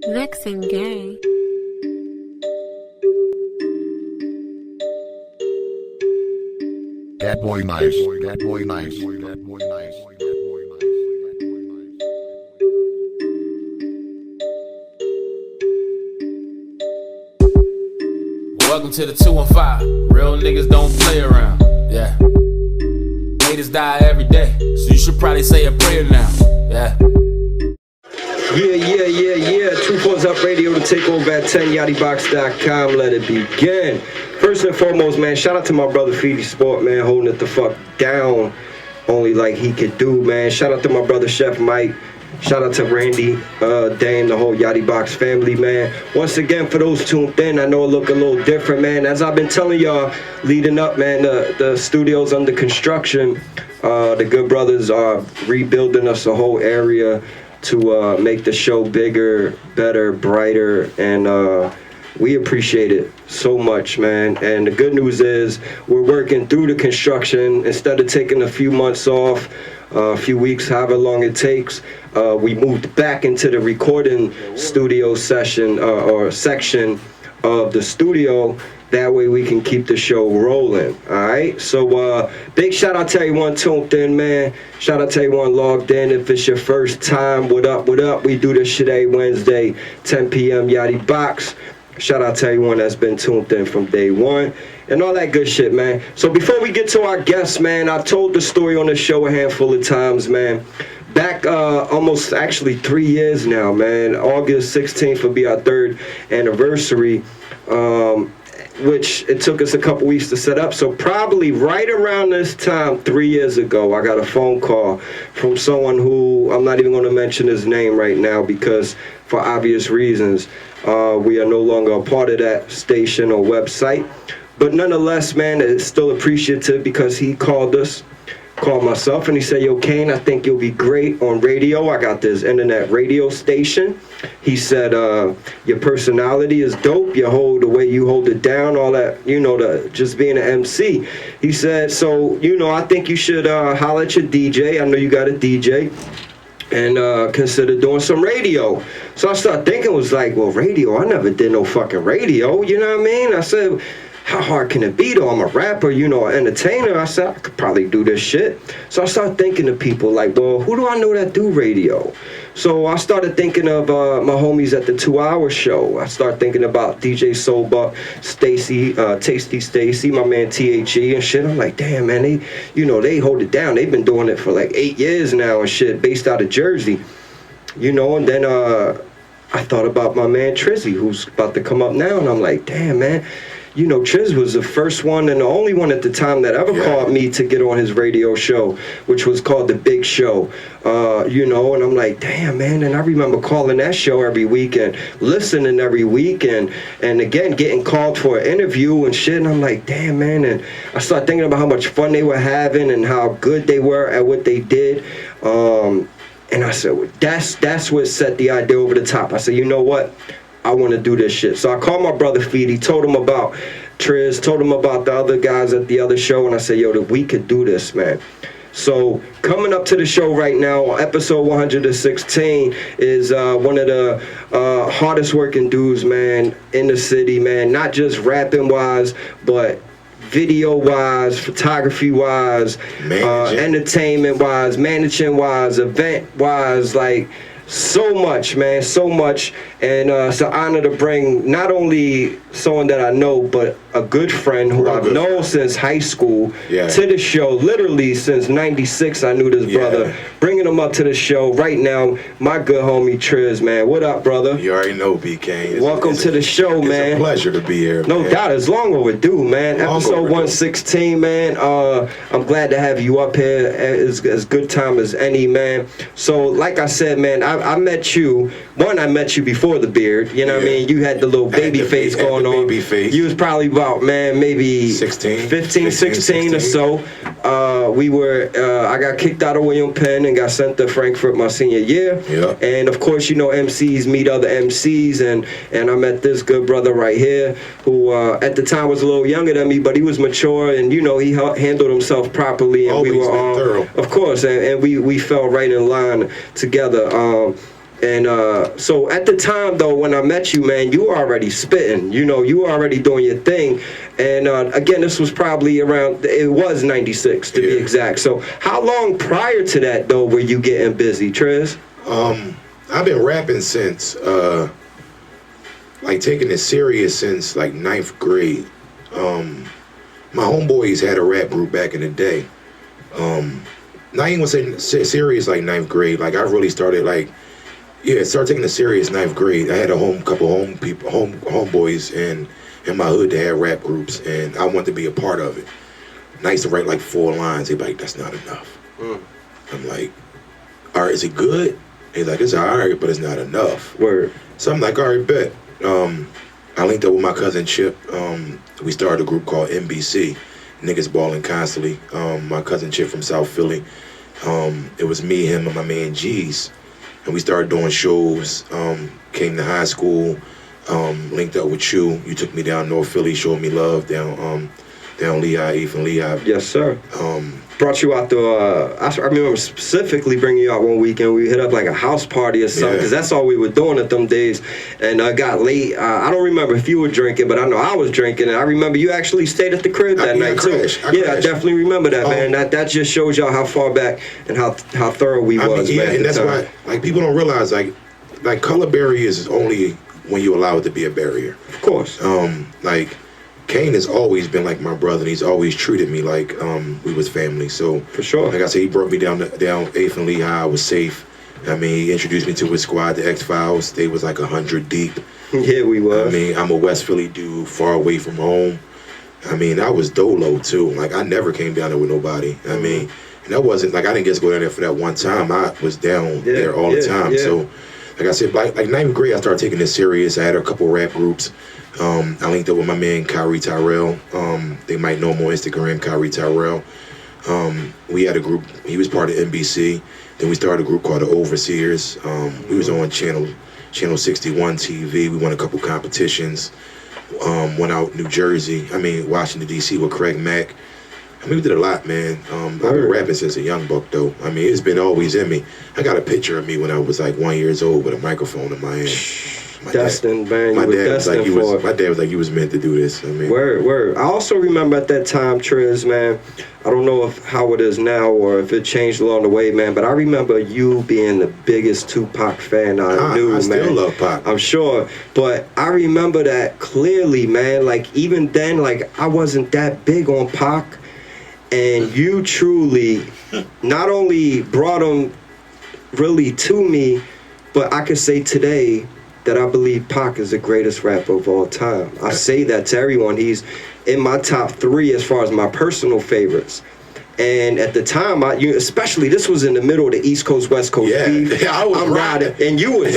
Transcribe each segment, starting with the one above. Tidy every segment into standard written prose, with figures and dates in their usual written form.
Vexing gay. That boy nice. That boy nice. That boy nice. Welcome to the 215. Real niggas don't play around. Yeah. Haters die every day, so you should probably say a prayer now. Yeah. Yeah. Truth Goes Up Radio, the takeover at 10, Yadibox.com. Let it begin. First and foremost, man, shout out to my brother Feedy Sport, man, holding it the fuck down, only like he could do, man. Shout out to my brother Chef Mike. Shout out to Randy, Dame, the whole Yadibox family, man. Once again, for those tuned in, I know it look a little different, man. As I've been telling y'all leading up, man, the studio's under construction. The good brothers are rebuilding us a whole area to make the show bigger, better, brighter, and we appreciate it so much, man. And the good news is we're working through the construction. Instead of taking a few months off, a few weeks, however long it takes, we moved back into the recording studio session or section of the studio. That way we can keep the show rolling, all right? So big shout out to everyone tuned in, man. Shout out to everyone logged in. If it's your first time, what up? We do this shit every Wednesday, 10 p.m. Yadibox. Shout out to everyone that's been tuned in from day one and all that good shit, man. So before we get to our guests, man, I've told the story on the show a handful of times, man. Back almost actually 3 years now, man. August 16th will be our 3rd anniversary, which it took us a couple weeks to set up. So probably right around this time, 3 years ago, I got a phone call from someone who I'm not even going to mention his name right now because for obvious reasons, we are no longer a part of that station or website. But nonetheless, man, it's still appreciative because he called myself, and he said, yo, Kane, I think you'll be great on radio. I got this internet radio station. He said, your personality is dope. The way you hold it down, all that, just being an MC. He said, so, I think you should holler at your DJ. I know you got a DJ. And consider doing some radio. So I started thinking, was like, well, radio, I never did no fucking radio, you know what I mean? I said, how hard can it be though? I'm a rapper, an entertainer. I said, I could probably do this shit. So I started thinking of people like, well, who do I know that do radio? So I started thinking of my homies at the 2 Hour Show. I started thinking about DJ Soulbuck, Stacy, Tasty Stacy, my man THE and shit. I'm like, damn, man, they hold it down. They've been doing it for like 8 years now and shit, based out of Jersey. And then I thought about my man Trizzy, who's about to come up now, and I'm like, damn, man. Triz was the first one and the only one at the time that ever called me to get on his radio show, which was called The Big Show, and I'm like, damn, man, and I remember calling that show every week and listening every week and again, getting called for an interview and shit, and I'm like, damn, man, and I started thinking about how much fun they were having and how good they were at what they did, and I said, well, that's what set the idea over the top. I said, you know what? I want to do this shit. So I called my brother Feedy, told him about Triz, told him about the other guys at the other show, and I said, yo, we could do this, man. So coming up to the show right now, episode 116, is one of the hardest working dudes, man, in the city, man. Not just rapping wise, but video wise, photography wise, entertainment wise, managing wise, event wise, like so much, man, so much. And it's an honor to bring not only someone that I know, but a good friend who I've known since high school to the show. Literally since 96, I knew this brother. Bringing him up to the show right now, my good homie Triz, man. What up, brother? You already know, BK. Welcome to the show, man. It's a pleasure to be here, No doubt, it's long overdue, man. Episode 116, man. I'm glad to have you up here. It's as good time as any, man. So, like I said, man, I met you. I met you before the beard. You know what I mean? You had the little baby face going on. Baby face. You was probably about, man, maybe 15, 16 or so. I got kicked out of William Penn and got sent to Frankfurt my senior year. Yeah. And of course, MCs meet other MCs, and I met this good brother right here who at the time was a little younger than me, but he was mature and he handled himself properly, and always we were thorough. Of course, and we fell right in line together. And so at the time, though, when I met you, man, you were already spitting. You know, you were already doing your thing. And again, this was probably around, it was 96 to be exact. So how long prior to that, though, were you getting busy, Triz? I've been rapping since, like taking it serious since like 9th grade. My homeboys had a rap group back in the day. Not even gonna say serious like 9th grade. Like I really started like, started taking it serious 9th grade. I had a couple homeboys in my hood that had rap groups, and I wanted to be a part of it. And I used to write like 4 lines. They'd be like, "That's not enough." I'm like, "All right, is it good?" He's like, "It's all right, but it's not enough." Word. So I'm like, "All right, bet." I linked up with my cousin Chip. We started a group called NBC, Niggas Ballin' Constantly. My cousin Chip from South Philly. It was me, him, and my man G's. And we started doing shows, came to high school, linked up with you. You took me down North Philly, showed me love down Lehigh, Ethan Lehigh. Yes, sir. Brought you out to, I remember specifically bringing you out one weekend. We hit up like a house party or something, because that's all we were doing at them days. And I got late. I don't remember if you were drinking, but I know I was drinking. And I remember you actually stayed at the crib that night, too. I definitely remember that, man. That just shows y'all how far back and how thorough we was, man. And that's why, like, people don't realize, like color barriers is only when you allow it to be a barrier. Of course. Like, Kane has always been like my brother, and he's always treated me like we was family. So for sure, like I said, he brought me down 8th and Lehigh. I was safe. I mean, he introduced me to his squad, the X-Files. They was like 100 deep. Yeah, we was. I mean, I'm a West Philly dude, far away from home. I mean, I was dolo too. Like I never came down there with nobody. I mean, and that wasn't like I didn't just go down there for that one time. I was down there all the time. Yeah. So, like I said, like 9th grade, I started taking this serious. I had a couple rap groups. I linked up with my man Kyrie Tyrell. They might know him on Instagram, Kyrie Tyrell. We had a group. He was part of NBC. Then we started a group called the Overseers. We was on channel 61 TV. We won a couple competitions. Went out New Jersey. I mean Washington D.C. with Craig Mack. I mean, we did a lot, man. I've been rapping since a young buck, though. I mean, it's been always in me. I got a picture of me when I was like 1 year old with a microphone in my hand. Destined, man. My dad was like, you was meant to do this. I mean, word. I also remember at that time, Triz, man. I don't know how it is now or if it changed along the way, man. But I remember you being the biggest Tupac fan I knew, man. I still love Pac. I'm sure, but I remember that clearly, man. Like even then, like I wasn't that big on Pac, and you truly not only brought him really to me, but I could say today that I believe Pac is the greatest rapper of all time. I say that to everyone. He's in my top 3 as far as my personal favorites. And at the time, especially this was in the middle of the East Coast West Coast beef. Yeah, I was riding, and you was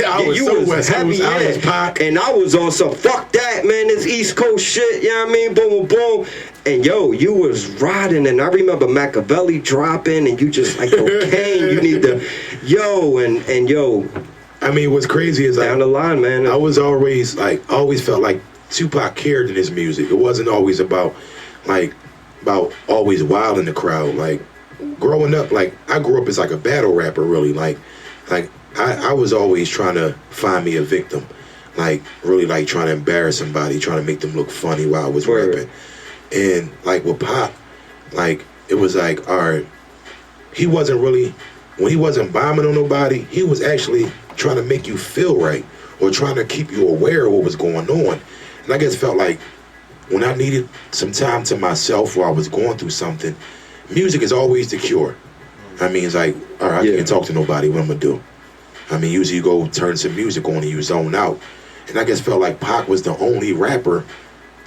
heavy, I was Pac, and I was on some fuck that, man. This East Coast shit, you know what I mean? Boom, boom, boom. And yo, you was riding, and I remember Machiavelli dropping, and you just like, okay, you need to, and yo. I mean, what's crazy is down the line, man. I was always felt like Tupac cared in his music. It wasn't always about always wilding the crowd. Like growing up, like I grew up as like a battle rapper, really. Like I was always trying to find me a victim, like really like trying to embarrass somebody, trying to make them look funny while I was rapping. And like with Pop, like it was like, all right, he wasn't really, when he wasn't bombing on nobody, he was actually trying to make you feel right or trying to keep you aware of what was going on. And I guess felt like when I needed some time to myself or I was going through something, music is always the cure. I mean, it's like, all right, I can't talk to nobody, what I'm gonna do? I mean, usually you go turn some music on and you zone out. And I just felt like Pac was the only rapper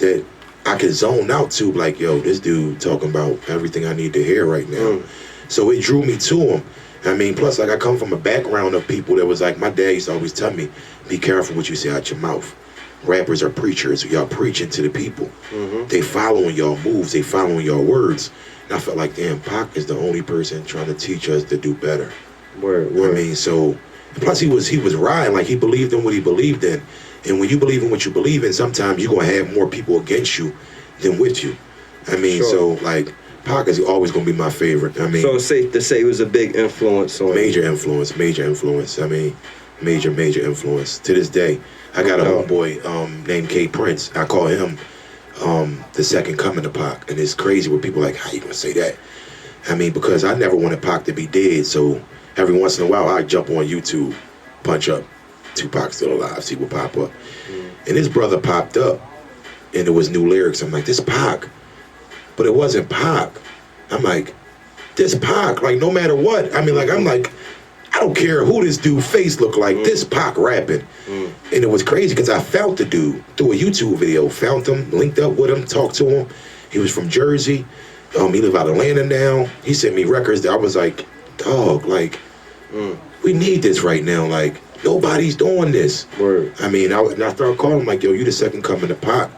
that I could zone out to, like, yo, this dude talking about everything I need to hear right now. So it drew me to him. I mean, plus, like, I come from a background of people that was like, my dad used to always tell me, be careful what you say out your mouth. Rappers are preachers. Y'all preaching to the people. They following y'all moves. They following y'all words. And I felt like, damn, Pac is the only person trying to teach us to do better. Word. I mean, so, plus he was riding, like he believed in what he believed in. And when you believe in what you believe in, sometimes you're going to have more people against you than with you. I mean, so, like, Pac is always going to be my favorite. I mean, so it's safe to say he was a big influence on major influence. I mean, major influence to this day. I got a homeboy named K Prince. I call him the second coming of Pac, and it's crazy when people are like, how you gonna say that? I mean, because I never wanted Pac to be dead, so every once in a while I jump on YouTube, punch up Tupac still alive, see what pop up. And his brother popped up, and there was new lyrics. I'm like, this Pac, but it wasn't Pac. I'm like, this Pac, like no matter what. I mean, like I'm like, I don't care who this dude face look like, this Pac rapping. And it was crazy because I found the dude through a YouTube video, found him, linked up with him, talked to him. He was from Jersey. He live out of Atlanta now. He sent me records that I was like, dog, like, we need this right now. Like, nobody's doing this. Word. I mean, I started calling him like, yo, you the second coming to Pac.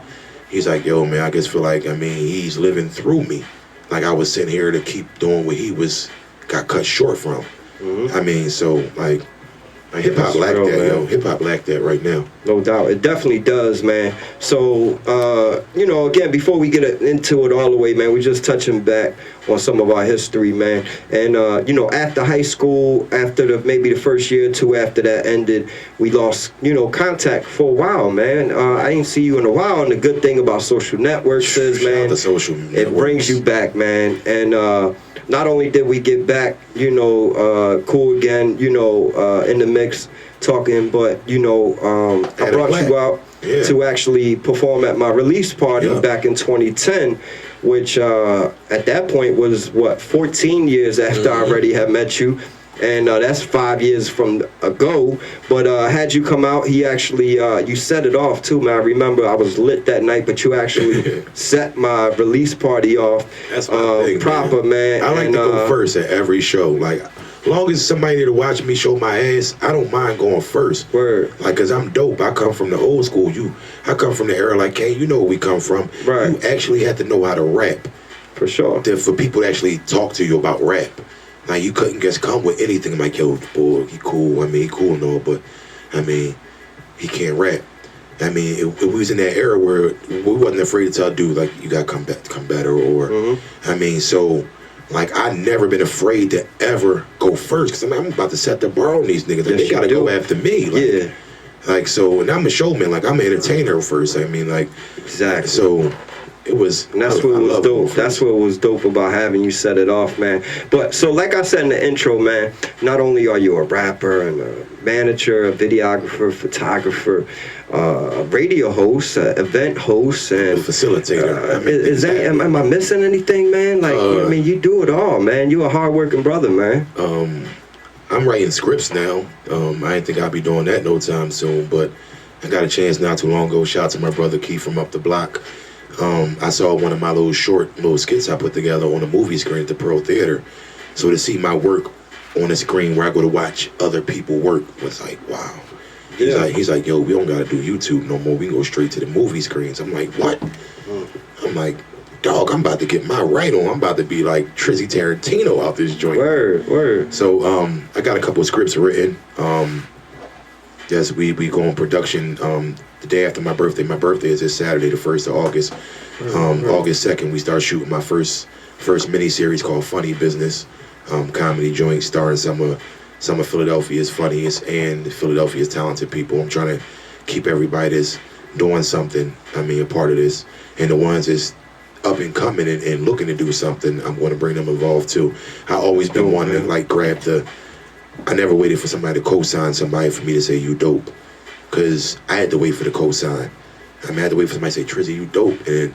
He's like, yo, man, I just feel like, I mean, he's living through me. Like, I was sitting here to keep doing what he got cut short from. I mean, so, like hip-hop lack that, yo. Hip-hop lack that right now. No doubt. It definitely does, man. So, you know, again, before we get into it all the way, man, we're just touching back on some of our history, man. And, you know, after high school, after maybe the first year or two after that ended, we lost, you know, contact for a while, man. I didn't see you in a while. And the good thing about social networks is, man, it brings you back, man. And, not only did we get back, you know, cool again, you know, in the mix talking, but, you know, I brought you out to actually perform at my release party back in 2010, which at that point was, 14 years after I already had met you. And that's 5 years from ago. But had you come out, he actually, you set it off too, man. I remember I was lit that night, but you actually set my release party off. That's my thing, proper, man. I like to go first at every show. Like, as long as somebody there to watch me show my ass, I don't mind going first. Word. Like, cause I'm dope. I come from the old school. I come from the era like, hey, you know where we come from. Right. You actually have to know how to rap. For sure. For people to actually talk to you about rap. Like, you couldn't just come with anything. I'm like, yo, boy, he cool. I mean, he cool and all, but, I mean, he can't rap. I mean, it was in that era where we wasn't afraid to tell dude, like, you gotta come better, or, I mean, so, like, I never been afraid to ever go first, because I'm about to set the bar on these niggas. Like, they gotta go after me. Like, like, so, and I'm a showman. Like, I'm an entertainer first. I mean, like, exactly. So, it was, and that's what was dope. That's what was dope about having you set it off, man. But so, like I said in the intro, man, not only are you a rapper and a manager, a videographer, photographer, radio host, event host, and facilitator. Am I missing anything, man? Like, I mean, you do it all, man. You a hardworking brother, man. I'm writing scripts now. I didn't think I'd be doing that no time soon, but I got a chance not too long ago. Shout out to my brother Keith from up the block. I saw one of my little skits I put together on a movie screen at the Pearl Theater. So to see my work on a screen where I go to watch other people work was like, wow. He's like, yo, we don't gotta do YouTube no more. We can go straight to the movie screens. I'm like, what? I'm like, dog, I'm about to get my right on. I'm about to be like Trizzy Tarantino out this joint. Word. So I got a couple of scripts written. Yes, we go on production the day after my birthday. My birthday is this Saturday, the 1st of August. August 2nd, we start shooting my first mini-series called Funny Business, comedy joint starring some of Philadelphia's funniest and Philadelphia's talented people. I'm trying to keep everybody that's doing something, I mean, a part of this. And the ones that's up and coming and looking to do something, I'm going to bring them involved too. I always been one to like grab I never waited for somebody to co-sign somebody for me to say you dope. Because I had to wait for the co-sign. I mean, I had to wait for somebody to say, Trizzy, you dope. And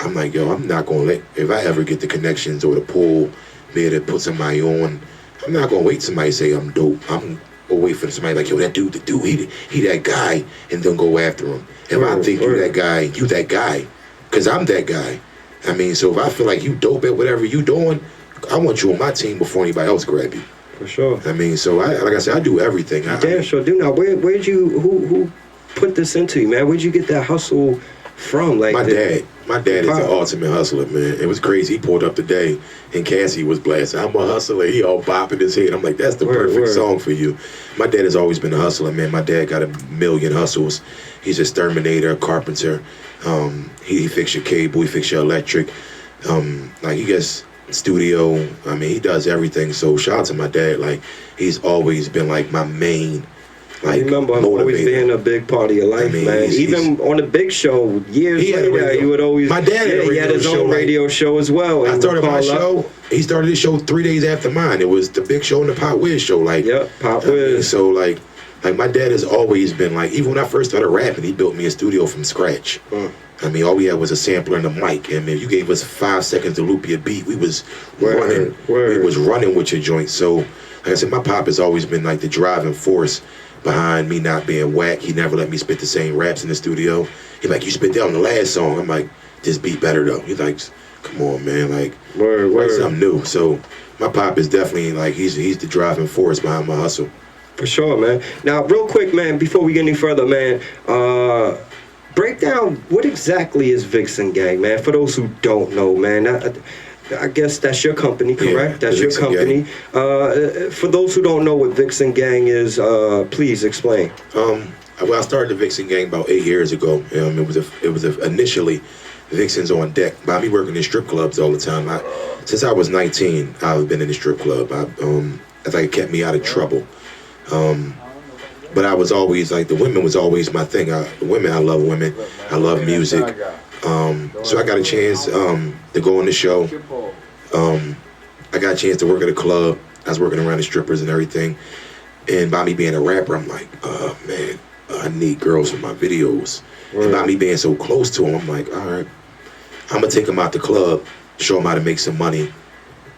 I'm like, yo, I'm not going to if I ever get the connections or the pull, be able to put somebody on, I'm not going to wait for somebody to say I'm dope. I'm going to wait for somebody like, yo, that dude, he that guy, and then go after him. If I think you that guy, because I'm that guy. I mean, so if I feel like you dope at whatever you doing, I want you on my team before anybody else grab you. For sure. I mean, so like I said, I do everything. Damn sure do. Now, where'd you, who put this into you, man? Where'd you get that hustle from? Like my dad is the ultimate hustler, man. It was crazy. He pulled up today, and Cassie was blasting, I'm a hustler. He all bopping his head. I'm like, that's the perfect song for you. My dad has always been a hustler, man. My dad got a million hustles. He's a exterminator, a carpenter. He fix your cable, he fix your electric. Like, he gets studio, I mean, he does everything. So shout out to my dad. Like, he's always been like my main like I remember him always being a big part of your life, man. Even on the Big Show, years later, you would always. My dad he had his own radio show as well. I started my show. He started his show 3 days after mine. It was the Big Show and the Pop Wiz show. Like, Pop Wiz. So like my dad has always been like, even when I first started rapping, he built me a studio from scratch. I mean, all we had was a sampler and a mic. And if you gave us 5 seconds to loop your beat, we was running. We was running with your joint. So, like I said, my pop has always been like the driving force behind me not being whack. He never let me spit the same raps in the studio. He like, you spit that on the last song. I'm like, this beat better though. He's like, come on, man, like, write something new. So my pop is definitely like, he's the driving force behind my hustle. For sure, man. Now, real quick, man, before we get any further, man, break down what exactly is Vixen Gang, man, for those who don't know, man. I guess that's your company, correct? Yeah, that's your company. For those who don't know what Vixen Gang is, please explain. Well, I started the Vixen Gang about 8 years ago. It was initially Vixens on deck. By me working in strip clubs all the time. Since I was 19, I've been in the strip club. I think it kept me out of trouble. But I was always like, the women was always my thing. I love women. I love music. So I got a chance to go on the show. I got a chance to work at a club. I was working around the strippers and everything. And by me being a rapper, I'm like, man, I need girls for my videos. And by me being so close to them, I'm like, all right, I'm going to take them out the club, show them how to make some money,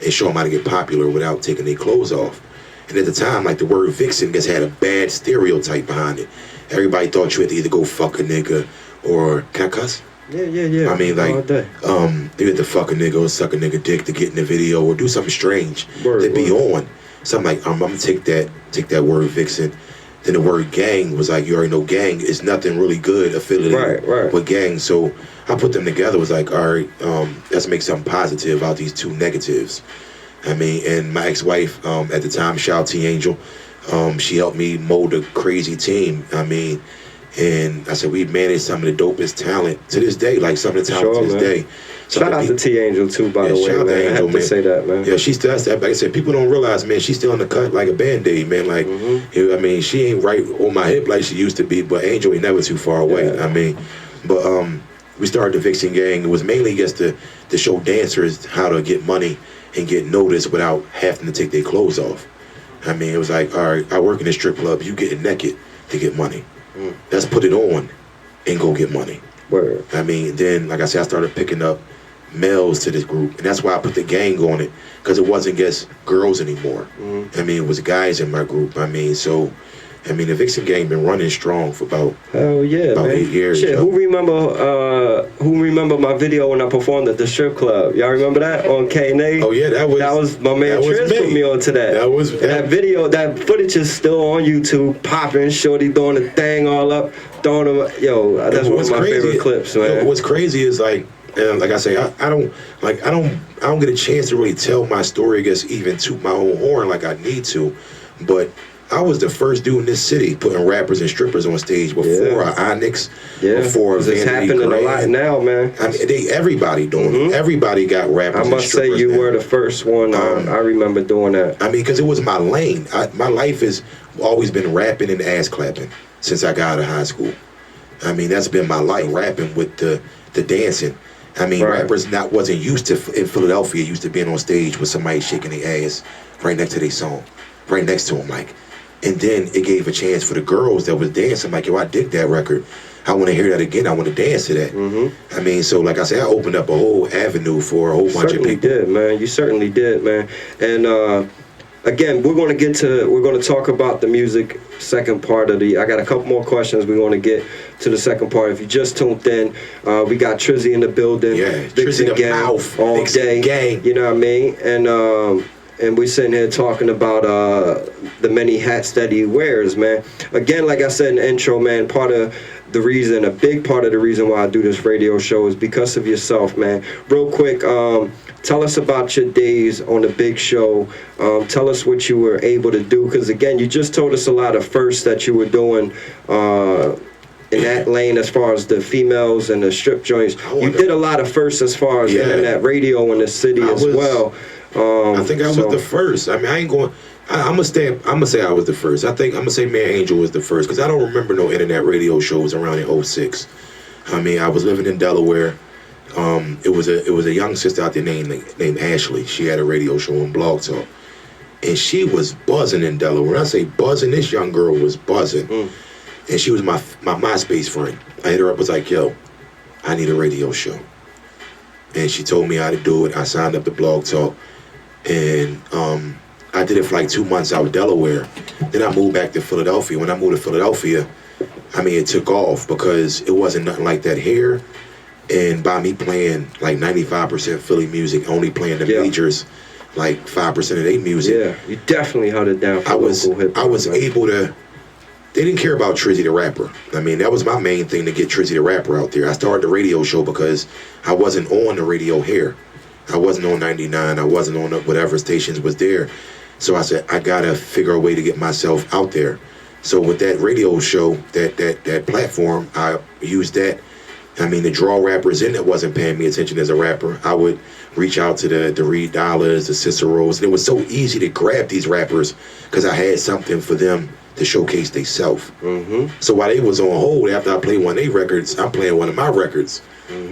and show them how to get popular without taking their clothes off. And at the time, like, the word vixen just had a bad stereotype behind it. Everybody thought you had to either go fuck a nigga or, can I cuss? Yeah. I mean, like, you had to fuck a nigga or suck a nigga dick to get in the video or do something strange to be on. So I'm like, I'm gonna take that word vixen. Then the word gang was like, you already know gang is nothing really good affiliated with gang. So I put them together, was like, all right, let's make something positive out these two negatives. I mean, and my ex-wife at the time, shout out T Angel, she helped me mold a crazy team. I mean, and I said, we managed some of the dopest talent to this day, like some of the talent to this day. Shout out to T Angel too, by the way, man. I have to say that, man. Yeah, she still, like I said, people don't realize, man, she's still on the cut like a Band-Aid, man. Like, I mean, she ain't right on my hip like she used to be, but Angel ain't never too far away. I mean, but we started the Vixen Gang. It was mainly just to show dancers how to get money and get noticed without having to take their clothes off. I mean, it was like, all right, I work in a strip club, you getting naked to get money. Let's put it on and go get money. Word. I mean, then, like I said, I started picking up males to this group, and that's why I put the gang on it, because it wasn't just girls anymore. I mean, it was guys in my group. I mean, so, I mean, the Vixen Gang been running strong for about 8 years. Shit, who remember my video when I performed at the strip club? Y'all remember that on K&A? Oh yeah, that was my man Triz put me on to that. That video, that footage is still on YouTube, popping, shorty doing the thing all up, throwing them. Yo, that's one of my favorite clips, man. What's crazy is like I say, I don't get a chance to really tell my story, I guess, even toot my own horn like I need to, but I was the first dude in this city putting rappers and strippers on stage before Onyx, before it's happening a lot now, man. I mean, everybody doing it. Everybody got rappers. I must say you were the first one. I remember doing that. I mean, because it was my lane. My life has always been rapping and ass clapping since I got out of high school. I mean, that's been my life, rapping with the dancing. I mean, rappers wasn't used to, in Philadelphia, used to being on stage with somebody shaking their ass right next to their song, right next to them, like. And then it gave a chance for the girls that was dancing, like, yo, I dig that record. I want to hear that again. I want to dance to that. I mean, so like I said, I opened up a whole avenue for a whole bunch of people. You certainly did, man. You certainly did, man. And again, we're going to talk about the music second part of I got a couple more questions we want to get to the second part. If you just tuned in, we got Trizzy in the building. Yeah, Trizzy The Mouth. All day. Gang. You know what I mean? And we're sitting here talking about the many hats that he wears, man. Again, like I said in the intro, man, a big part of the reason why I do this radio show is because of yourself, man. Real quick, tell us about your days on the big show. Tell us what you were able to do, because again, you just told us a lot of firsts that you were doing in that lane as far as the females and the strip joints. You did a lot of firsts as far as internet radio in the city as well. I think I was the first. I mean, I ain't going. I'm gonna say I was the first. I'm gonna say Man Angel was the first because I don't remember no internet radio shows around in 06. I mean, I was living in Delaware. It was a young sister out there named Ashley. She had a radio show on Blog Talk, and she was buzzing in Delaware. When I say buzzing, this young girl was buzzing, and she was my MySpace friend. I hit her up, was like, "Yo, I need a radio show," and she told me how to do it. I signed up to Blog Talk, and I did it for like 2 months out of Delaware. Then I moved back to Philadelphia. When I moved to Philadelphia, I mean, it took off because it wasn't nothing like that here. And by me playing like 95% Philly music, only playing the majors, like 5% of their music. Yeah, you definitely held it down for I was right? able to. They didn't care about Trizzy the rapper. I mean, that was my main thing to get Trizzy the rapper out there. I started the radio show because I wasn't on the radio here. I wasn't on 99. I wasn't on whatever stations was there. So I said, I gotta figure a way to get myself out there. So with that radio show, that platform, I used that. I mean, to draw rappers in that wasn't paying me attention as a rapper. I would reach out to the Reed Dollars, the Ciceros, and it was so easy to grab these rappers because I had something for them to showcase themselves. So while they was on hold, after I played one of their records, I'm playing one of my records.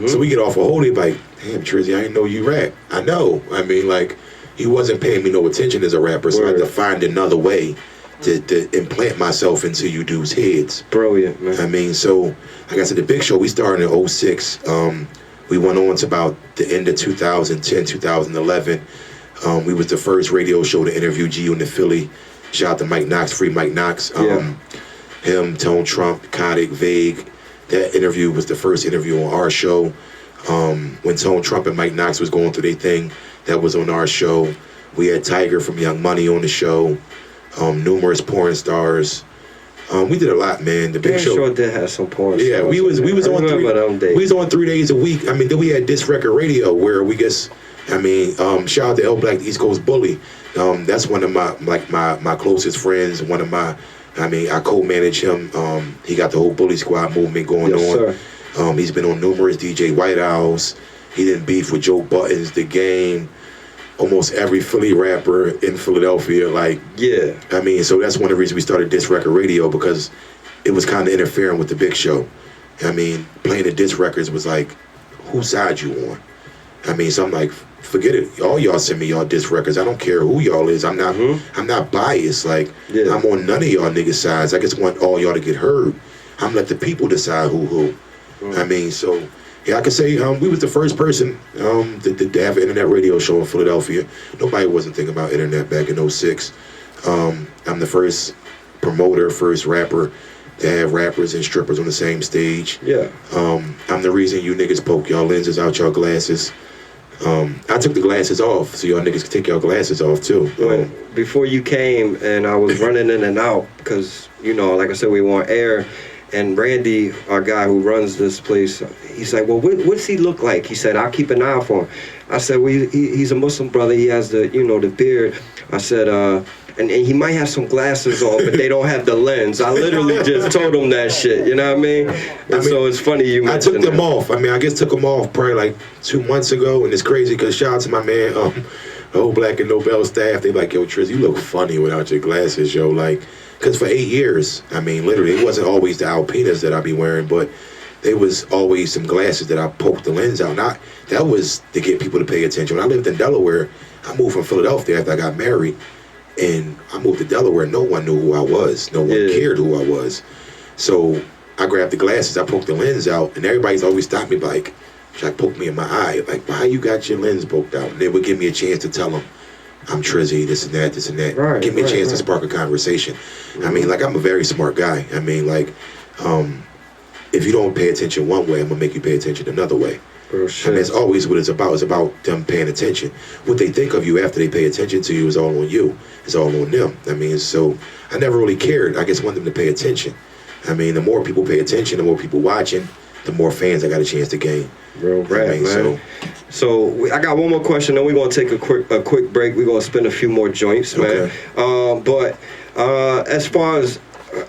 So we get off a hold, they like, damn, Trizzy, I didn't know you rap. I know. I mean, like, he wasn't paying me no attention as a rapper, so I had to find another way to implant myself into you dudes' heads. Brilliant, man. I mean, so, like I said, the big show, we started in 06. We went on to about the end of 2010, 2011. We was the first radio show to interview G-Unit Philly. Shout out to Mike Knox, Free Mike Knox. Him, Tone Trump, Kodik, Vague. That interview was the first interview on our show. When Tone Trump and Mike Knox was going through their thing, that was on our show. We had Tiger from Young Money on the show. Numerous porn stars. We did a lot, man. The big show sure did have some porn stars. Yeah, we was on 3 days a week. I mean, then we had Disc Record Radio where we just, I mean, shout out to L Black, the East Coast Bully. That's one of my closest friends. One of my, I mean, I co-manage him. He got the whole Bully Squad movement going on. Sir. He's been on numerous DJ White Owls. He didn't beef with Joe Buttons, The Game, almost every Philly rapper in Philadelphia. Like, yeah. I mean, so that's one of the reasons we started Disc Record Radio, because it was kind of interfering with the big show. I mean, playing the disc records was like, whose side you on? I mean, so I'm like, forget it. All y'all send me y'all disc records. I don't care who y'all is. I'm not biased. Like, I'm on none of y'all niggas' sides. I just want all y'all to get heard. I'm let the people decide who. I mean, so yeah, I could say we was the first person to have an internet radio show in Philadelphia. Nobody wasn't thinking about internet back in 06. I'm the first promoter, first rapper to have rappers and strippers on the same stage. Yeah. I'm the reason you niggas poke y'all lenses out y'all glasses. I took the glasses off so y'all niggas could take y'all glasses off too. Before you came and I was running in and out because, you know, like I said, we were on air. And Randy, our guy who runs this place, he's like, well, what's he look like? He said, I'll keep an eye out for him. I said, well, he's a Muslim brother. He has the, you know, the beard. I said, and he might have some glasses on, but they don't have the lens. I literally just told him that shit, you know what I mean? And so it's funny you mentioned I took them off. I mean, I guess took them off probably like 2 months ago, and it's crazy because shout out to my man, the whole Black and Nobel staff. They like, yo, Trizzy, you look funny without your glasses, yo. Like, because for 8 years, I mean, literally, it wasn't always the Alpinas that I be wearing, but there was always some glasses that I poked the lens out. Now, that was to get people to pay attention. When I lived in Delaware, I moved from Philadelphia after I got married, and I moved to Delaware. No one knew who I was. No one cared who I was. So I grabbed the glasses, I poked the lens out, and everybody's always stopped me like, try to poke me in my eye. Like, why you got your lens poked out? And they would give me a chance to tell them, I'm Trizzy, this and that, this and that. Right, give me a chance to spark a conversation. I mean, like, I'm a very smart guy. I mean, like, if you don't pay attention one way, I'm going to make you pay attention another way. I mean, it's always what it's about. It's about them paying attention. What they think of you after they pay attention to you is all on you. It's all on them. I mean, so I never really cared. I just wanted them to pay attention. I mean, the more people pay attention, the more people watching, the more fans I got a chance to gain. Real rap, man. So I got one more question, then we're gonna take a quick break. We're gonna spin a few more joints, man. But as far as,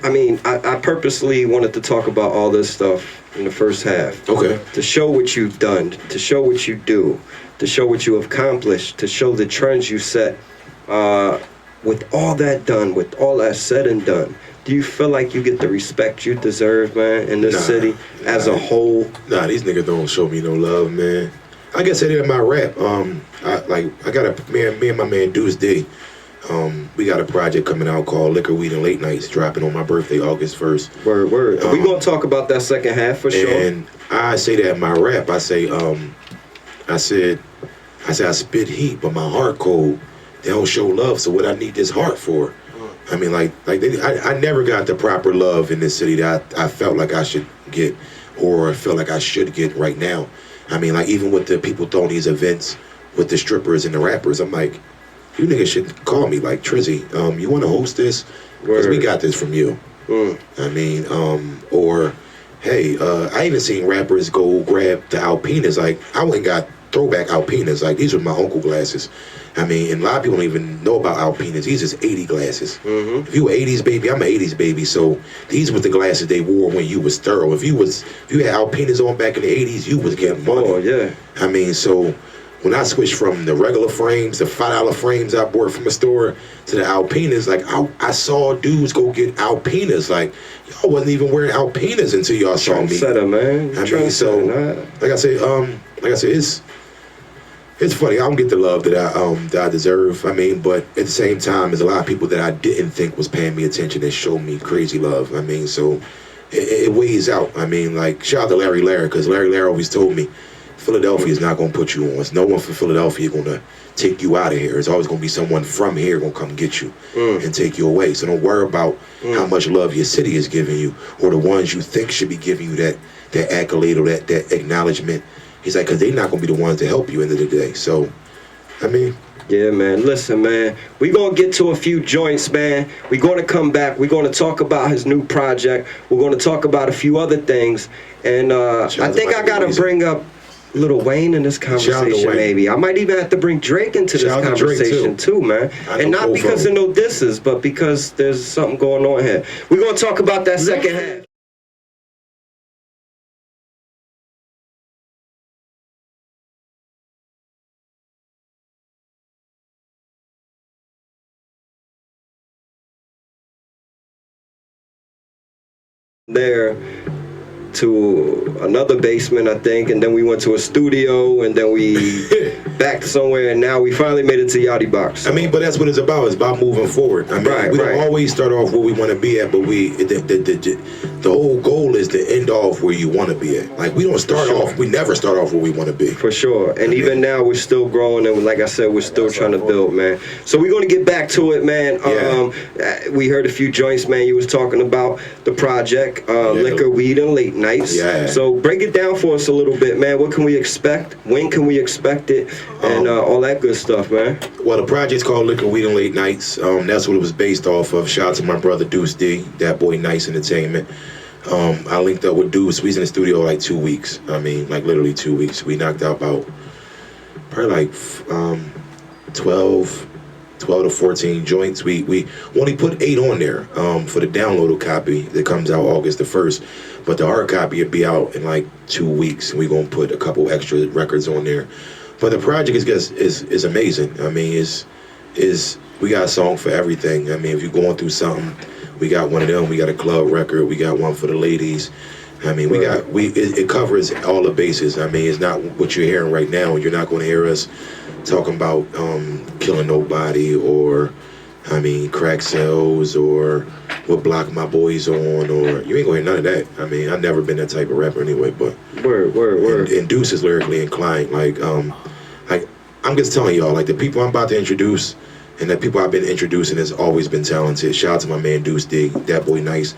I mean, I purposely wanted to talk about all this stuff in the first half. Okay. To show what you've done, to show what you do, to show what you have accomplished, to show the trends you set. with all that done, with all that said and done, do you feel like you get the respect you deserve, man, in this city as a whole? Nah, these niggas don't show me no love, man. I guess that in my rap. I got me and my man Deuce D. We got a project coming out called Liqour Weed Late Nights, dropping on my birthday, August 1st. Word. We gonna talk about that second half for sure. And I say that in my rap. I say, I said I spit heat, but my heart cold. They don't show love, so what I need this heart for? I mean, I never got the proper love in this city that I felt like I should get, or feel like I should get right now. I mean, like, even with the people throwing these events with the strippers and the rappers, I'm like, you niggas should call me, like, Trizzy, you want to host this? Because we got this from you. I mean, or, hey, I even seen rappers go grab the Alpinas. Like, I went and got throwback Alpinas. Like, these were my uncle glasses. I mean, and a lot of people don't even know about Alpinas. These is 80 glasses. If you were 80s baby, I'm an 80s baby. So these were the glasses they wore when you was thorough. If you had Alpinas on back in the 80s, you was getting money. Oh, yeah. I mean, so when I switched from the regular frames, the $5 frames I bought from the store, to the Alpinas, like, I saw dudes go get Alpinas. Like, y'all wasn't even wearing Alpinas until y'all saw me. Trendsetter, man. I mean, so like I said, it's funny. I don't get the love that I deserve. I mean, but at the same time, there's a lot of people that I didn't think was paying me attention that showed me crazy love. I mean, so it weighs out. I mean, like, shout out to Larry Lair, because Larry Lair always told me, Philadelphia is not going to put you on. It's no one from Philadelphia going to take you out of here. It's always going to be someone from here going to come get you and take you away. So don't worry about how much love your city is giving you, or the ones you think should be giving you that accolade or that acknowledgement. He's like, because they're not going to be the ones to help you end of the day. So, I mean. Yeah, man. Listen, man. We're going to get to a few joints, man. We're going to come back. We're going to talk about his new project. We're going to talk about a few other things. And I think I got to bring up Lil Wayne in this conversation, maybe. I might even have to bring Drake into this conversation, too, man. And not because of no disses, but because there's something going on here. We're going to talk about that second half. There to another basement, I think, and then we went to a studio, and then we back somewhere, and now we finally made it to Yadibox. So. I mean, but that's what it's about. It's about moving forward. I mean, we don't always start off where we want to be at, but the whole goal is to end off where you want to be at. Like, we don't start off, we never start off where we want to be. For sure. And even now, we're still growing, and like I said, we're still trying to build, man. So we're going to get back to it, man. We heard a few joints, man. You was talking about the project, Liqour Weed Late Nights. So break it down for us a little bit, man. What can we expect? When can we expect it? And all that good stuff, man. Well, the project's called Liqour Weed Late Nights. That's what it was based off of. Shout out to my brother Deuce D, that boy Nice Entertainment. I linked up with Deuce. We was in the studio like 2 weeks. I mean, like literally 2 weeks. We knocked out about probably like 12 to 14 joints. We only put 8 on there for the downloaded copy that comes out August the 1st. But the hard copy will be out in like 2 weeks, and we're gonna put a couple extra records on there. But the project is amazing. I mean, we got a song for everything. I mean, if you're going through something, we got one of them. We got a club record. We got one for the ladies. I mean, it covers all the bases. I mean, it's not what you're hearing right now. You're not going to hear us talking about killing nobody, or I mean, crack cells, or what block my boys on, or you ain't gonna hear none of that. I mean, I've never been that type of rapper anyway. But word. And Deuce is lyrically inclined. Like I'm just telling y'all, like, the people I'm about to introduce and the people I've been introducing has always been talented. Shout out to my man Deuce D, that boy Nice.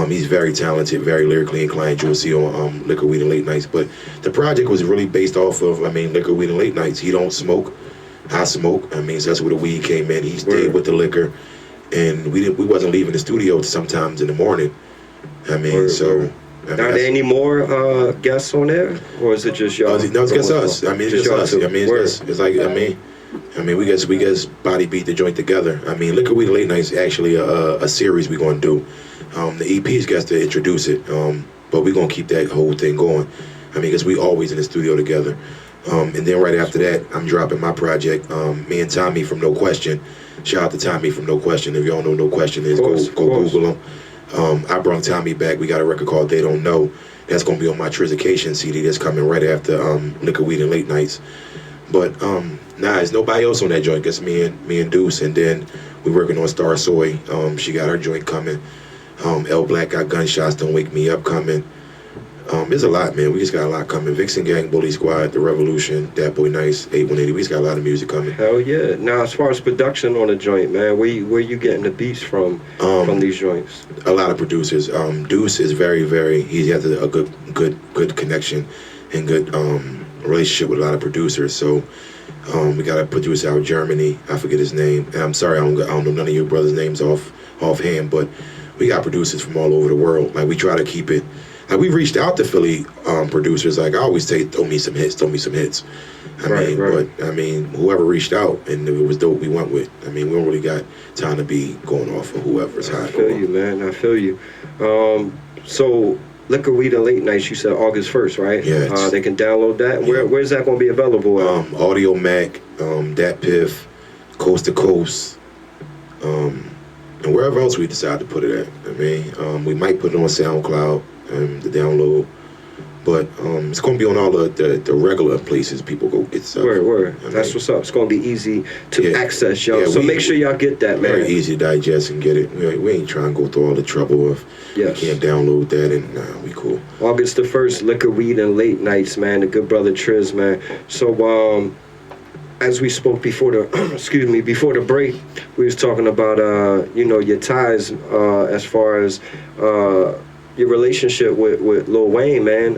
He's very talented, very lyrically inclined. You'll see on Liqour Weed Late Nights. But the project was really based off of, I mean, Liqour Weed Late Nights. He don't smoke, I smoke. I mean, so that's where the weed came in. He stayed with the liquor, and we wasn't leaving the studio sometimes in the morning. I mean, are there any more guests on there, or is it just y'all? No, it's just us. I mean, it's just us. I mean, it's like, I mean, we just body beat the joint together. I mean, Liqour Weed Late Nights is actually a series we're gonna do. The EP's got to introduce it, but we're gonna keep that whole thing going. I mean, because we always in the studio together. And then right after that, I'm dropping my project. Me and Tommy from No Question. Shout out to Tommy from No Question. If y'all know No Question is, go Google him. I brought Tommy back. We got a record called They Don't Know. That's gonna be on my Trizzication CD. That's coming right after Liqour Weed Late Nights. But there's nobody else on that joint. Just me and Deuce. And then we working on Star Soy. She got her joint coming. L Black got Gunshots Don't Wake Me Up coming. There's a lot, man. We just got a lot coming. Vixen Gang, Bully Squad, The Revolution, Dat Boy Nice, 8180. We just got a lot of music coming. Hell yeah. Now, as far as production on the joint, man, where you getting the beats from these joints? A lot of producers. Deuce is very, he has a good connection and good relationship with a lot of producers. So we got a producer out of Germany. I forget his name. And I'm sorry, I don't know none of your brothers' names offhand, but we got producers from all over the world. Like, we try to keep it. Like, we reached out to Philly producers. Like, I always say, throw me some hits. But I mean, whoever reached out and it was dope, we went with. I mean, we don't really got time to be going off of whoever's hot. I feel you, man. I feel you. So, Liqour Weed Late Nights, you said August 1st, right? Yeah. They can download that. Yeah. Where's that going to be available at? Audio Mac, Dat Piff, Coast to Coast, and wherever else we decide to put it at. I mean, we might put it on SoundCloud. The download, but it's gonna be on all the regular places people go get stuff. Word. That's what's up. It's gonna be easy to access, y'all. So make sure y'all get that, man. Very easy to digest and get it. We ain't trying to go through all the trouble of we can't download that, and we cool. August the 1st, Liqour Weed Late Nights, man. The good brother Triz, man. So as we spoke before the before the break, we was talking about your ties as far as your relationship with Lil Wayne, man.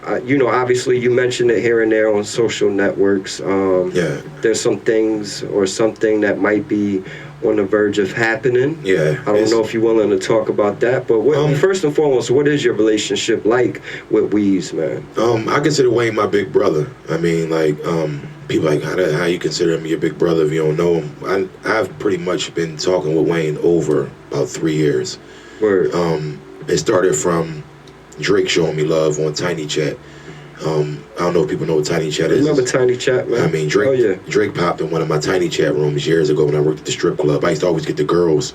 Obviously you mentioned it here and there on social networks. There's some things or something that might be on the verge of happening. I don't know if you're willing to talk about that, but first and foremost, what is your relationship like with Weez, man? I consider Wayne my big brother. I mean, like, people like, how you consider him your big brother if you don't know him? I've pretty much been talking with Wayne over about 3 years. Word. It started from Drake showing me love on Tiny Chat. I don't know if people know what Tiny Chat is. Remember Tiny Chat, man? I mean, Drake popped in one of my Tiny Chat rooms years ago when I worked at the strip club. I used to always get the girls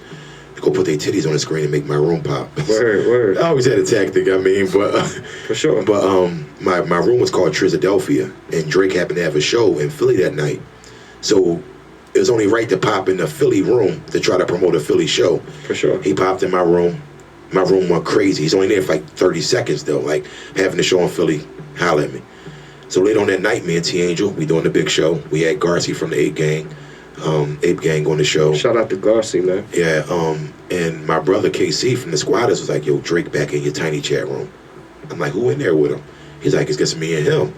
to go put their titties on the screen and make my room pop. Word. I always had a tactic, I mean, but... For sure. But my room was called Trizadelphia, and Drake happened to have a show in Philly that night. So it was only right to pop in the Philly room to try to promote a Philly show. For sure. He popped in my room. My room went crazy. He's only there for like 30 seconds though. Like, having the show in Philly, holler at me. So later on that night, me and T Angel, we doing the big show. We had Garcy from the Ape Gang on the show. Shout out to Garcy, man. Yeah, and my brother KC from the Squatters was like, yo, Drake back in your Tiny Chat room. I'm like, who in there with him? He's like, it's just me and him.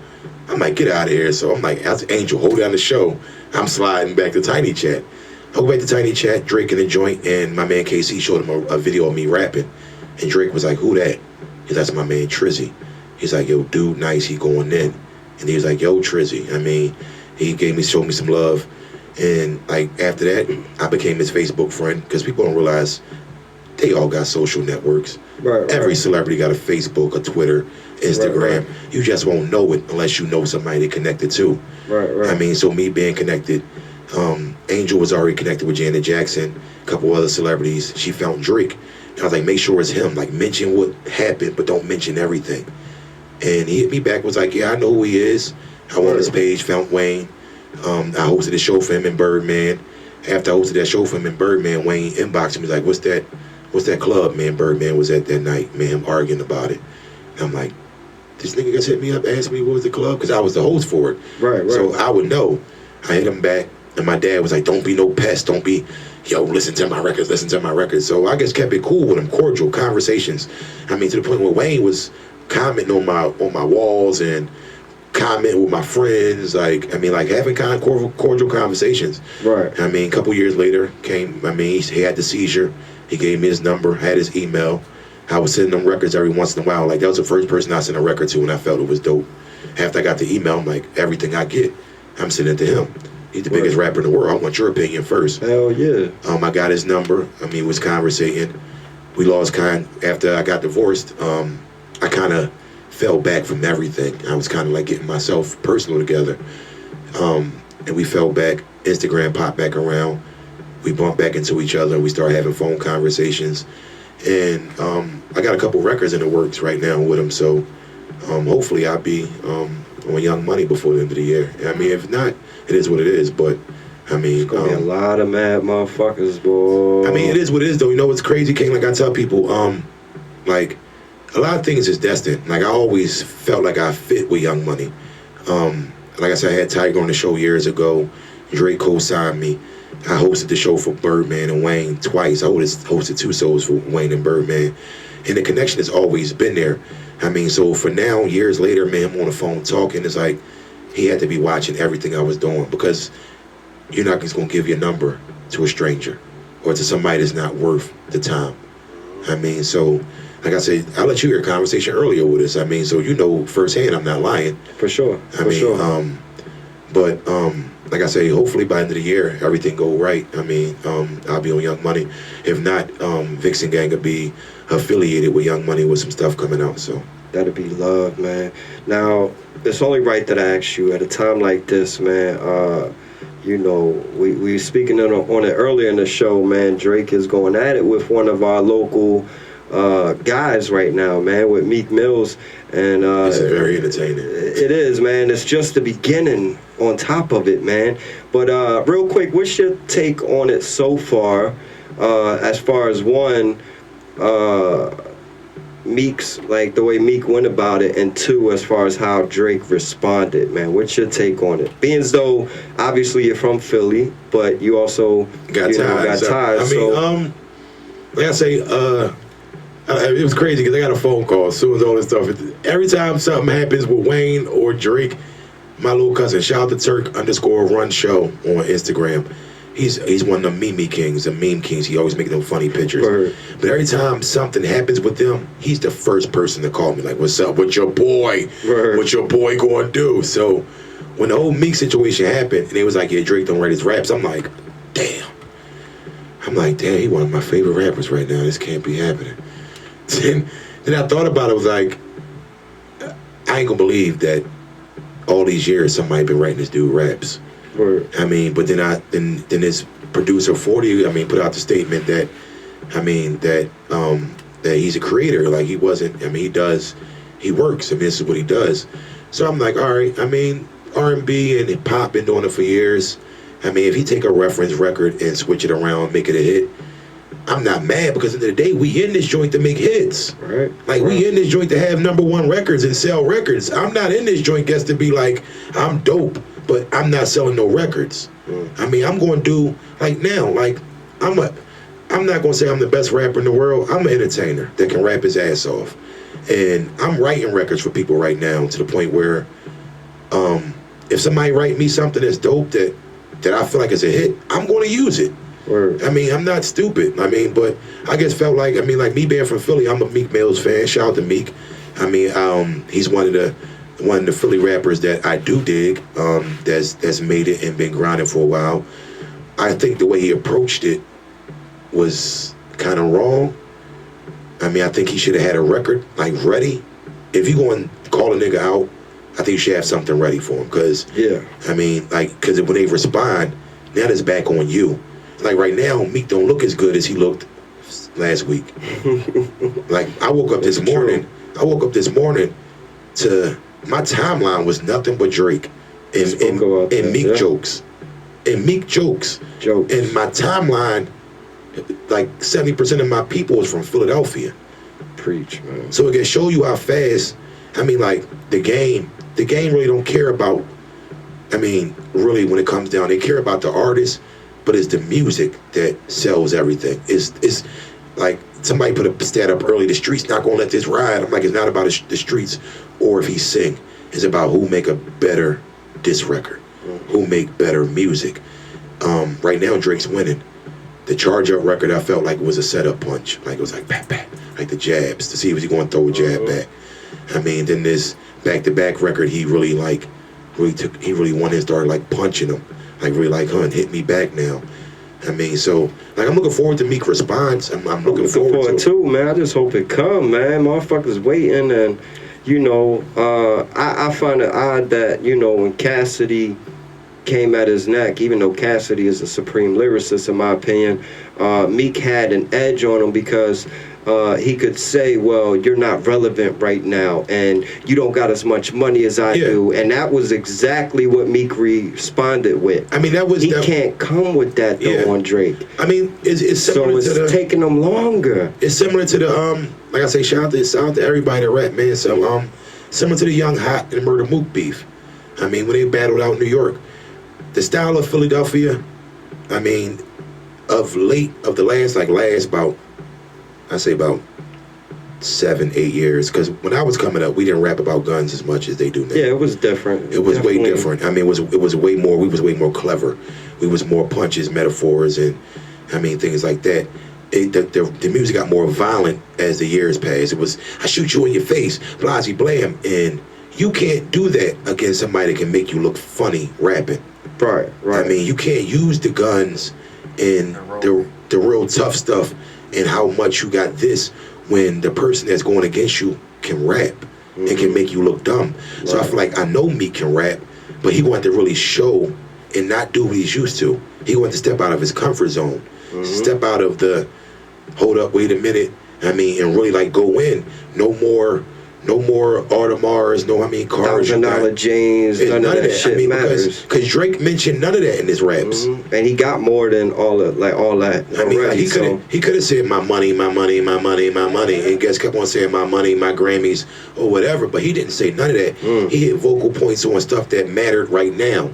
I'm like, get out of here. So I'm like, that's Angel, hold down the show. I'm sliding back to Tiny Chat. I go back to Tiny Chat, Drake in the joint, and my man KC showed him a video of me rapping. And Drake was like, who that? He's like, that's my man Trizzy. He's like, yo, dude, nice, he going in. And he was like, yo, Trizzy. I mean, he showed me some love. And like, after that, I became his Facebook friend, because people don't realize they all got social networks. Right. Every celebrity got a Facebook, a Twitter, Instagram. Right. You just won't know it unless you know somebody they're connected to. Right. I mean, so me being connected, Angel was already connected with Janet Jackson, a couple other celebrities. She found Drake. I was like, make sure it's him. Like, mention what happened, but don't mention everything. And he hit me back, was like, yeah, I know who he is. I went on his page, found Wayne. I hosted a show for him in Birdman. After I hosted that show for him in Birdman, Wayne inboxed me, like, what's that club, man, Birdman was at that night? Man, him arguing about it. And I'm like, this nigga just hit me up, asked me what was the club, because I was the host for it. Right. So I would know. I hit him back, and my dad was like, don't be no pest, don't be... Yo, listen to my records. So I just kept it cool with him, cordial conversations. I mean, to the point where Wayne was commenting on my walls and commenting with my friends, like having kind of cordial conversations. Right. I mean, a couple years later he had the seizure. He gave me his number, had his email. I was sending him records every once in a while. Like, that was the first person I sent a record to, and I felt it was dope. After I got the email, I'm like, everything I get, I'm sending it to him. He's the biggest rapper in the world. I want your opinion first. Hell yeah. I got his number. We was conversating. We lost after I got divorced. I kind of fell back from everything. I was kind of like getting myself personal together. And we fell back. Instagram popped back around. We bumped back into each other. We started having phone conversations. And I got a couple records in the works right now with him. So hopefully I'll be on Young Money before the end of the year. I mean, if not, it is what it is. But I mean, it's gonna be a lot of mad motherfuckers, boy. I mean, it is what it is, though. You know what's crazy, King? Like I tell people, like a lot of things is destined. Like I always felt like I fit with Young Money. Like I said, I had Tiger on the show years ago. Drake co-signed me. I hosted the show for Birdman and Wayne twice. I hosted 2 shows for Wayne and Birdman. And the connection has always been there. I mean, so for now, years later, man, I'm on the phone talking. It's like he had to be watching everything I was doing, because you're not just going to give your number to a stranger or to somebody that's not worth the time. I mean, so like I said, I let you hear a conversation earlier with us. I mean, so you know firsthand I'm not lying. For sure. But like I say, hopefully by the end of the year, everything go right. I mean, I'll be on Young Money. If not, Vixen Gang will be affiliated with Young Money with some stuff coming out. So that'd be love, man. Now, it's only right that I ask you at a time like this, man. You know, we were speaking on it earlier in the show, man. Drake is going at it with one of our local guys right now, man, with Meek Mills. And it's very entertaining. It is, man. It's just the beginning on top of it, man. But real quick, what's your take on it so far, as far as one, Meek's, like the way Meek went about it, and 2, as far as how Drake responded, man? What's your take on it? Being as though obviously you're from Philly, but you also got ties. I mean, like I say, it was crazy because I got a phone call as soon as all this stuff. Every time something happens with Wayne or Drake, my little cousin, shout out to Turk_Run Show on Instagram. He's one of the meme kings, the meme kings. He always making them funny pictures. Word. But every time something happens with them, he's the first person to call me like, "What's up? What your boy? Word. What your boy going to do?" So when the whole Meek situation happened, and they was like, "Yeah, Drake don't write his raps," I'm like, damn, he one of my favorite rappers right now. This can't be happening. Then I thought about it. I was like, I ain't gonna believe that all these years somebody been writing this dude raps. Word. I mean, but then this producer 40, put out the statement that, that he's a creator. Like he wasn't. I mean, he works. I mean, this is what he does. So I'm like, all right. I mean, R&B and pop been doing it for years. I mean, if he take a reference record and switch it around, make it a hit, I'm not mad, because at the end of the day, we in this joint to make hits. Right. Like, we in this joint to have #1 records and sell records. I'm not in this joint just to be like, I'm dope, but I'm not selling no records. I mean, I'm going to do, like now, like, I'm not going to say I'm the best rapper in the world. I'm an entertainer that can rap his ass off. And I'm writing records for people right now to the point where if somebody write me something that's dope that I feel like is a hit, I'm going to use it. Word. I mean, I'm not stupid. I mean, but I just felt like, like me being from Philly, I'm a Meek Mills fan. Shout out to Meek. I mean, he's one of the Philly rappers that I do dig, that's made it and been grinding for a while. I think the way he approached it was kind of wrong. I mean, I think he should have had a record, like, ready. If you go and call a nigga out, I think you should have something ready for him. Because, I mean, like, because when they respond, now it's back on you. Like right now, Meek don't look as good as he looked last week. Like I woke up this morning to my timeline was nothing but Drake and Meek jokes. And Meek jokes. And my timeline, like 70% of my people is from Philadelphia. Preach, man. So it can show you how fast, I mean, like the game really don't care about, I mean, really when it comes down, they care about the artist. But it's the music that sells everything. It's like somebody put a stat up early, the streets not gonna let this ride. I'm like, it's not about the streets or if he sing. It's about who make a better diss record, who make better music. Right now, Drake's winning. The Charge Up record, I felt like it was a setup punch. Like it was like, pat, pat, like the jabs, to see if he gonna throw a jab back. I mean, then this back-to-back record, he really won and started like punching him. Like really like, hit me back now. I mean, so like I'm looking forward to Meek response. I'm looking forward to it too, man. I just hope it come, man. Motherfuckers waiting, and you know, I find it odd that, you know, when Cassidy came at his neck, even though Cassidy is a supreme lyricist in my opinion, Meek had an edge on him because he could say, well, you're not relevant right now and you don't got as much money as I do, and that was exactly what Meek responded with. I mean, he can't come with that though on Drake. I mean, it's similar so it's taking him longer. It's similar to the like I say, shout out to everybody that rap, man. So similar to the Young Hot and Murder Mook beef. I mean, when they battled out in New York, the style of Philadelphia, I mean, of the last about, I say about 7-8 years, because when I was coming up, we didn't rap about guns as much as they do now. Yeah, it was different. It was way different. I mean, it was way more. We was way more clever. We was more punches, metaphors, and I mean things like that. The music got more violent as the years passed. It was, I shoot you in your face, blasey blam, and you can't do that against somebody that can make you look funny rapping. Right. I mean, you can't use the guns and the real tough stuff and how much you got this when the person that's going against you can rap and can make you look dumb. Right. So I feel like I know Meek can rap, but he wanted to really show and not do what he's used to. He wanted to step out of his comfort zone, step out of the hold up, wait a minute. I mean, and really like go in. No more Audemars, cars. $1,000 James, none of that shit matters. Because Drake mentioned none of that in his raps, and he got more than all that. I mean, he could have said my money, and guys kept on saying my money, my Grammys, or whatever. But he didn't say none of that. He hit vocal points on stuff that mattered right now,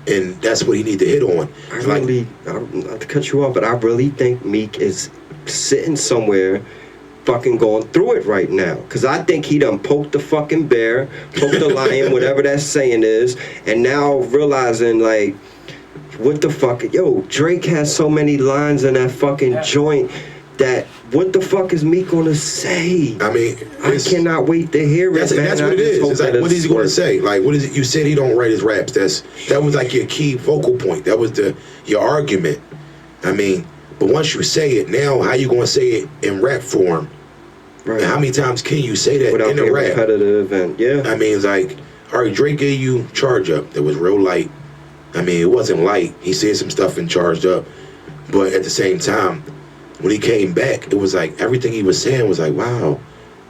and that's what he need to hit on. Not to cut you off, but I really think Meek is sitting somewhere fucking going through it right now, because I think he done poked the fucking bear, poked the lion, whatever that saying is, and now realizing like, what the fuck, yo, Drake has so many lines in that fucking joint that what the fuck is Meek gonna say? I mean, I cannot wait to hear it, man. That's what it is. It's like, what is he gonna say? Like, what is it? You said he don't write his raps. That was like your key focal point. That was your argument. I mean, but once you say it, now how you gonna say it in rap form? Right. And how many times can you say that without in a being rap? Repetitive and I mean, it's like, all right, Drake gave you Charge Up. That was real light. I mean, it wasn't light. He said some stuff in Charged Up, but at the same time, when he came back, it was like everything he was saying was like, wow,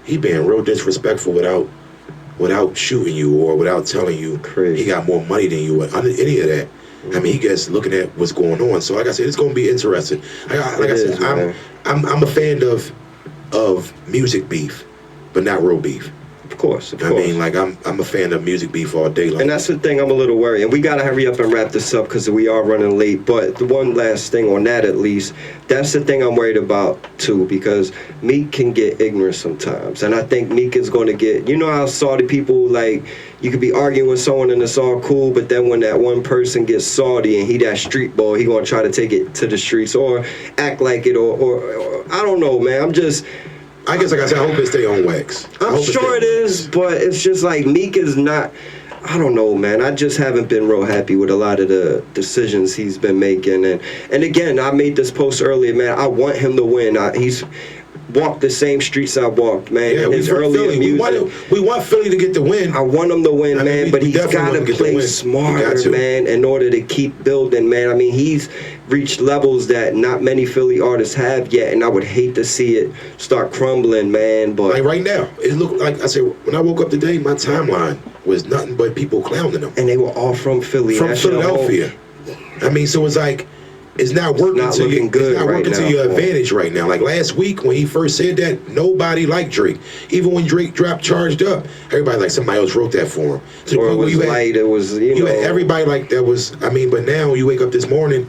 he being real disrespectful without shooting you or without telling you he got more money than you. Any of that. I mean, he gets looking at what's going on. So like I said, it's going to be interesting. I'm a fan of music beef, but not real beef. Of course. I mean, like I'm a fan of music beef all day long. And that's the thing, I'm a little worried. And we gotta hurry up and wrap this up because we are running late. But the one last thing on that, at least, that's the thing I'm worried about too, because Meek can get ignorant sometimes. And I think Meek is going to get, you know how salty people, like, you could be arguing with someone and it's all cool, but then when that one person gets salty and he that street boy, he gonna try to take it to the streets or act like it or I don't know, man. I guess, like I said, I hope it stay on wax. I'm sure it is, but it's just like Meek is not, I don't know, man. I just haven't been real happy with a lot of the decisions he's been making. And again, I made this post earlier, man. I want him to win. He's walked the same streets I walked, man. Yeah, his earlier music. We want Philly to get the win. I want him to win, man, but he's got to play smarter, man, in order to keep building, man. I mean, he's reached levels that not many Philly artists have yet, and I would hate to see it start crumbling, man. But like right now, it looked like, I said, when I woke up today, my timeline was nothing but people clowning him. And they were all from Philly. From Philadelphia. I mean, so it's like, it's not working to you. It's not working to your advantage right now. Like last week when he first said that, nobody liked Drake. Even when Drake dropped Charged Up, everybody like somebody else wrote that for him. So or it was light. It was you know. Everybody like that was. I mean, but now you wake up this morning,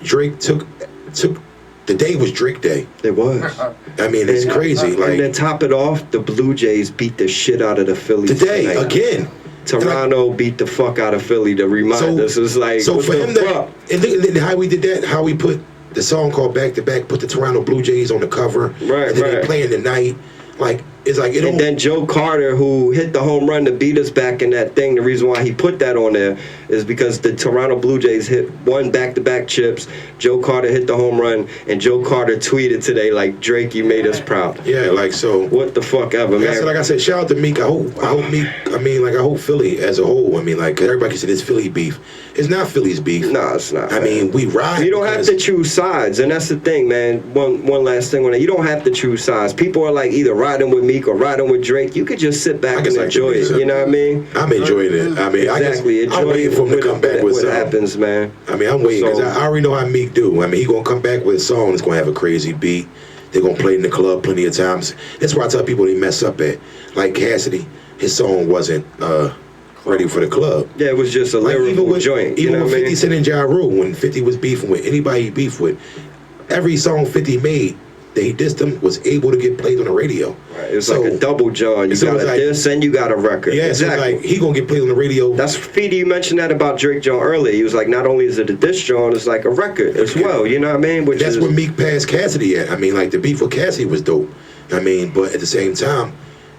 Drake took. The day was Drake Day. It was. I mean, it's crazy. Like, and then top it off, the Blue Jays beat the shit out of the Phillies today again. Toronto beat the fuck out of Philly to remind us. It's like, so for him and how we did that, how we put the song called Back to Back, put the Toronto Blue Jays on the cover, and then they playing the night. Like, it's like and then Joe Carter, who hit the home run to beat us back in that thing. The reason why he put that on there is because the Toronto Blue Jays won back-to-back chips. Joe Carter hit the home run, and Joe Carter tweeted today like, "Drake, you made us proud." Yeah, like so. What the fuck ever, man. Like I said, shout out to Meek. I hope Meek. I mean, like I hope Philly as a whole. I mean, like everybody said, it's Philly beef. It's not Philly's beef. No, it's not. I mean, we ride. You don't have to choose sides, and that's the thing, man. One last thing on that. You don't have to choose sides. People are like either riding with Meek or riding with Drake. You could just sit back and enjoy it. You know what I mean? I'm enjoying it. I mean, exactly. I'm waiting for him to come back with what something. happens, man. I mean, I'm waiting because I already know how Meek do. I mean, he gonna come back with a song that's gonna have a crazy beat. They're gonna play it in the club plenty of times. That's where I tell people they mess up at. Like Cassidy, his song wasn't ready for the club. Yeah, it was just a lyrical joint. Even with 50 Cent and Ja Rule, when 50 was beefing with anybody he beefed with, every song 50 made that he dissed him was able to get played on the radio. Right. It was like a double John. You got a diss and you got a record. Yeah, exactly. So like he gonna get played on the radio. That's Feedy. You mentioned that about Drake John earlier. He was like, not only is it a diss John, it's like a record as well. You know what I mean? That's where Meek passed Cassidy at. I mean, like the beef with Cassidy was dope. I mean, but at the same time,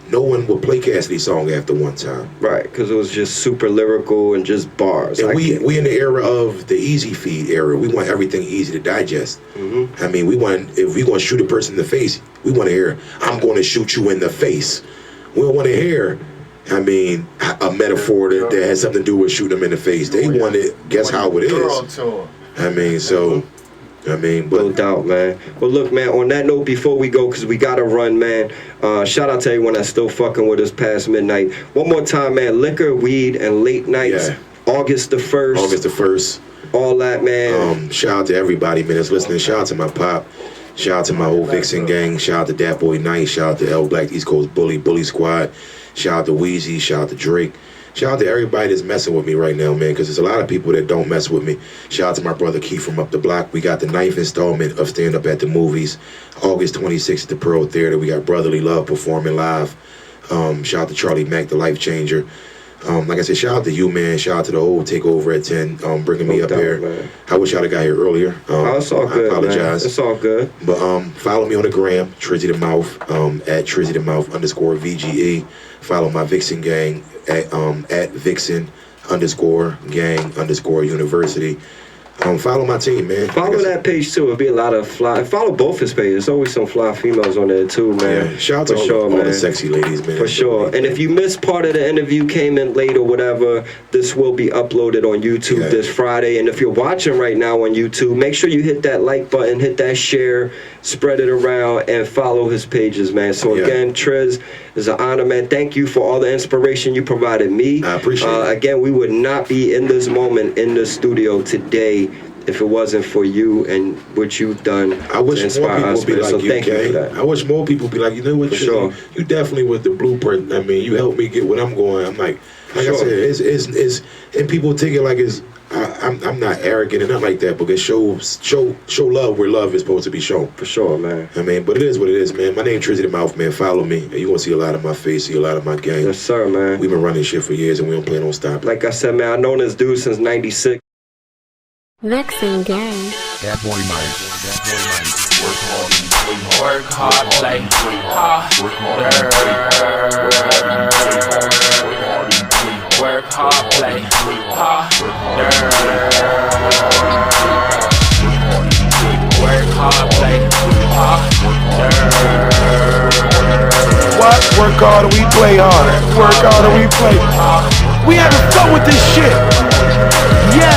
no one would play Cassidy's song after one time. Right, because it was just super lyrical and just bars. And we in the era of the easy feed era. We want everything easy to digest. Mm-hmm. I mean, if we want to shoot a person in the face, we want to hear, "I'm going to shoot you in the face." We don't want to hear, I mean, a metaphor that has something to do with shooting them in the face. They want it, guess how it is. I mean, so... but no doubt, man. But look, man, on that note, before we go, because we got to run, man, shout out to everyone that's still fucking with us past midnight. One more time, man, Liqour, Weed, and Late Nights, August the 1st. August the 1st. All that, man. Shout out to everybody, man, that's listening. Shout out to my pop. Shout out to my whole Vixen gang. Shout out to Dat Boy Knight. Shout out to L Black, East Coast Bully Squad. Shout out to Weezy. Shout out to Drake. Shout out to everybody that's messing with me right now, man, because there's a lot of people that don't mess with me. Shout out to my brother Keith from up the block. We got the 9th installment of Stand Up at the Movies, August 26th at the Pearl Theater. We got Brotherly Love performing live. Shout out to Charlie Mack, the Life Changer. Like I said, shout out to you, man. Shout out to the whole TakeOver at 10, bringing me up here. Man. I wish I'd have got here earlier. It's all good, I apologize. Man. It's all good. But follow me on the gram, Trizzy The Mouth, at Trizzy The Mouth _VGE. Follow my Vixen gang at Vixen _gang _university. Follow my team, man. Follow that page too. It'll be a lot of fly. Follow both his pages. There's always some fly females on there too, man. Yeah. Shout out to all the sexy ladies, man. For sure. And if you missed part of the interview, came in late or whatever, this will be uploaded on YouTube this Friday. And if you're watching right now on YouTube, make sure you hit that like button, hit that share, spread it around, and follow his pages, man. So again, Triz, it's an honor, man. Thank you for all the inspiration you provided me. I appreciate it. Again, we would not be in this moment in the studio today if it wasn't for you and what you've done to inspire us, man. So thank you for that. I wish more people be like, you know what, you definitely with the blueprint. I mean, you helped me get what I'm going. I'm like I said, it's and people take it like it's. I'm not arrogant and not like that, but it show love where love is supposed to be shown. For sure, man. I mean, but it is what it is, man. My name Trizzy The Mouth, man. Follow me, and you're gonna see a lot of my face, see a lot of my gang. Yes, sir, man. We've been running shit for years, and we don't plan on stopping. Like I said, man, I've known this dude since '96. Vixen gang. Dat Boy Nice. Work hard, play hard. Work hard, play hard. Work hard, play hard. What? Work hard and we play hard. Work hard and we play hard. We having fun with this shit. Yeah.